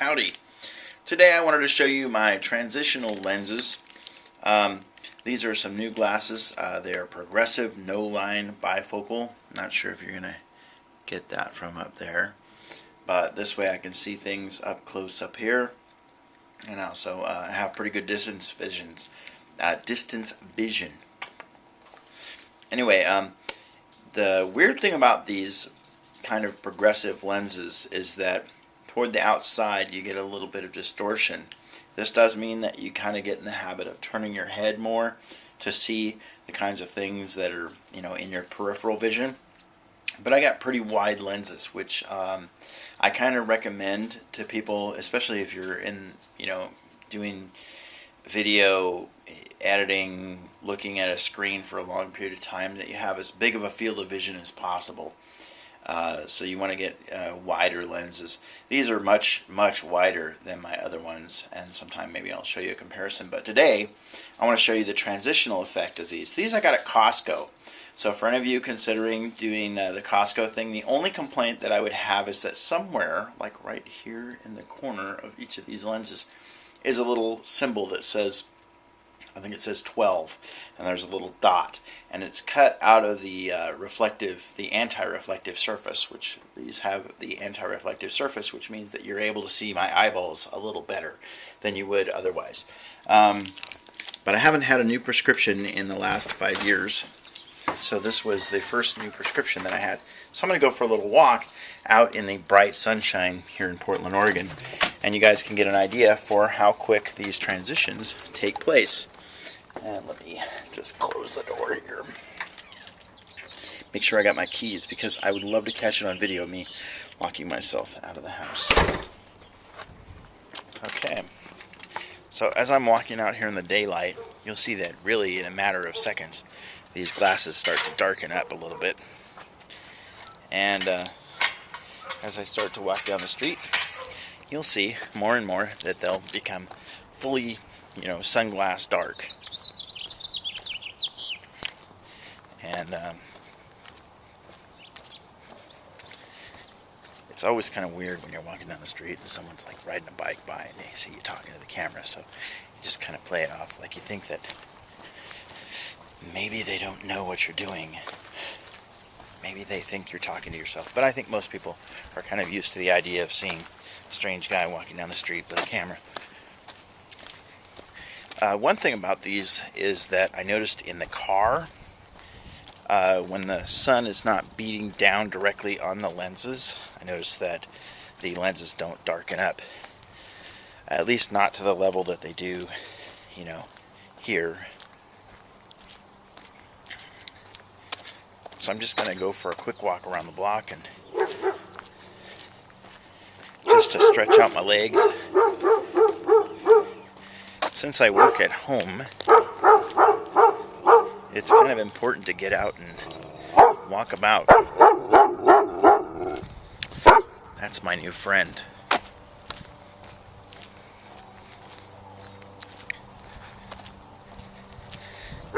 Howdy. Today I wanted to show you my transitional lenses. These are some new glasses. They are progressive no-line bifocal. Not sure if you're going to get that from up there. But this way I can see things up close up here. And also have pretty good distance vision. Anyway, the weird thing about these kind of progressive lenses is that toward the outside you get a little bit of distortion. This does mean that you kind of get in the habit of turning your head more to see the kinds of things that are, in your peripheral vision. But I got pretty wide lenses, which I kind of recommend to people, especially if you're in, doing video editing, looking at a screen for a long period of time, that you have as big of a field of vision as possible. So you want to get wider lenses. These are much wider than my other ones, and sometime maybe I'll show you a comparison. But today I want to show you the transitional effect of these. These I got at Costco. So for any of you considering doing the Costco thing, the only complaint that I would have is that somewhere, like right here in the corner of each of these lenses, is a little symbol that says, I think it says 12, and there's a little dot, and it's cut out of the anti-reflective surface, which these have the anti-reflective surface, which means that you're able to see my eyeballs a little better than you would otherwise. But I haven't had a new prescription in the last 5 years, so this was the first new prescription that I had. So I'm going to go for a little walk out in the bright sunshine here in Portland, Oregon, and you guys can get an idea for how quick these transitions take place. And let me just close the door here. Make sure I got my keys, because I would love to catch it on video, me locking myself out of the house. Okay. So as I'm walking out here in the daylight, you'll see that really in a matter of seconds, these glasses start to darken up a little bit. And as I start to walk down the street, you'll see more and more that they'll become fully, sunglass dark. And it's always kind of weird when you're walking down the street and someone's like riding a bike by and they see you talking to the camera, so you just kind of play it off like you think that maybe they don't know what you're doing. Maybe they think you're talking to yourself. But I think most people are kind of used to the idea of seeing a strange guy walking down the street with a camera. One thing about these is that I noticed in the car, when the sun is not beating down directly on the lenses, I noticed that the lenses don't darken up. At least not to the level that they do, here. So I'm just going to go for a quick walk around the block and just to stretch out my legs. Since I work at home, it's kind of important to get out and walk about. That's my new friend.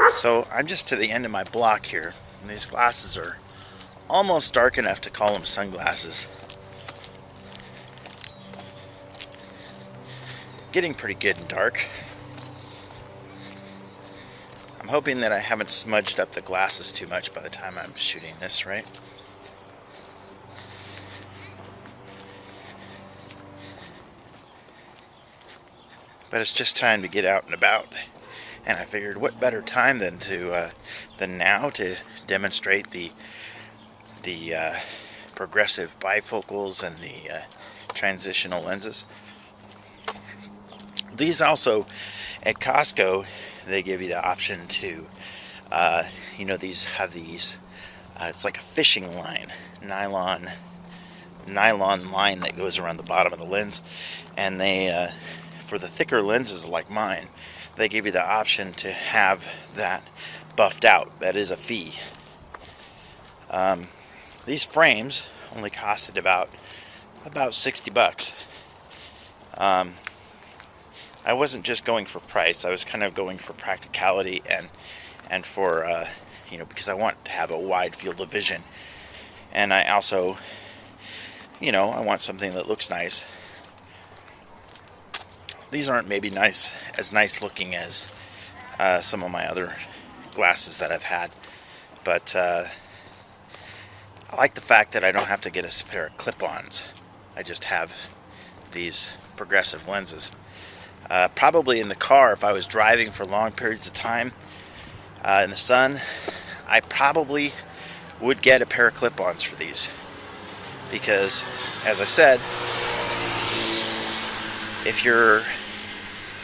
So I'm just to the end of my block here, and these glasses are almost dark enough to call them sunglasses. Getting pretty good and dark. I'm hoping that I haven't smudged up the glasses too much by the time I'm shooting this, right? But it's just time to get out and about, and I figured what better time than now to demonstrate the progressive bifocals and the transitional lenses. These also at Costco, they give you the option to, these have these, it's like a fishing line, nylon line that goes around the bottom of the lens, and they, for the thicker lenses like mine, they give you the option to have that buffed out. That is a fee. These frames only costed about $60. I wasn't just going for price. I was kind of going for practicality and for because I want to have a wide field of vision, and I also I want something that looks nice. these aren't maybe as nice looking as some of my other glasses that I've had, but I like the fact that I don't have to get a pair of clip-ons. I just have these progressive lenses. Probably in the car, if I was driving for long periods of time in the sun, I probably would get a pair of clip-ons for these, because, as I said,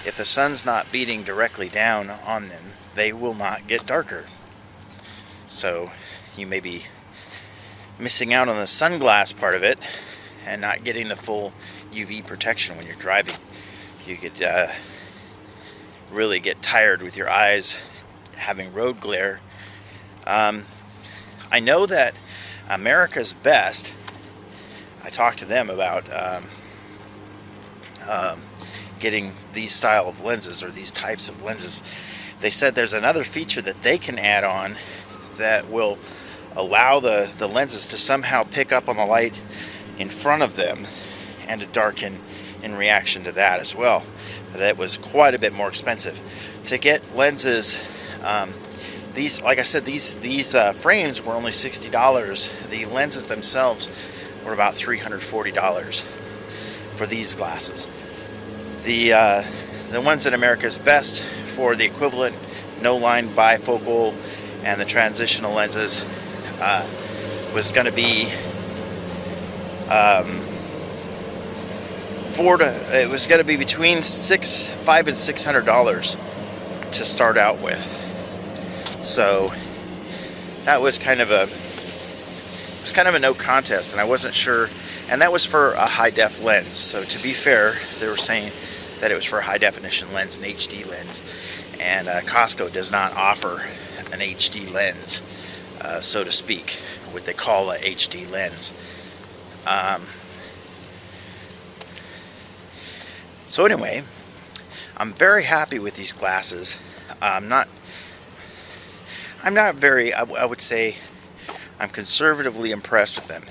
if the sun's not beating directly down on them, they will not get darker. So you may be missing out on the sunglass part of it and not getting the full UV protection when you're driving. You could really get tired with your eyes having road glare. I know that America's Best, I talked to them about getting these style of lenses, or these types of lenses. They said there's another feature that they can add on that will allow the lenses to somehow pick up on the light in front of them and to darken in reaction to that as well. But it was quite a bit more expensive to get lenses. These, like I said, these frames were only $60. The lenses themselves were about $340 for these glasses. The ones at America's Best for the equivalent no-line bifocal and the transitional lenses was going to be it was going to be between $500 and $600 to start out with. So that was kind of a no contest, and I wasn't sure. And that was for a high def lens. So to be fair, they were saying that it was for a high definition lens, an HD lens, and Costco does not offer an HD lens, so to speak, what they call a HD lens. So anyway, I'm very happy with these glasses. I'm not very, I would say, I'm conservatively impressed with them.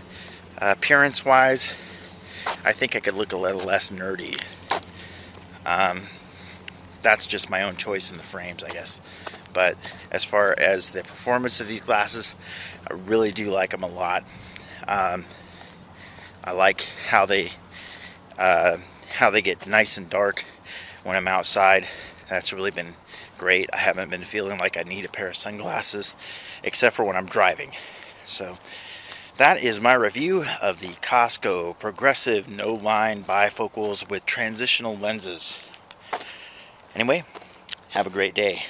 Appearance-wise, I think I could look a little less nerdy. That's just my own choice in the frames, I guess. But as far as the performance of these glasses, I really do like them a lot. I like how they get nice and dark when I'm outside. That's really been great. I haven't been feeling like I need a pair of sunglasses, except for when I'm driving. So that is my review of the Costco progressive no-line bifocals with transitional lenses. Anyway, have a great day.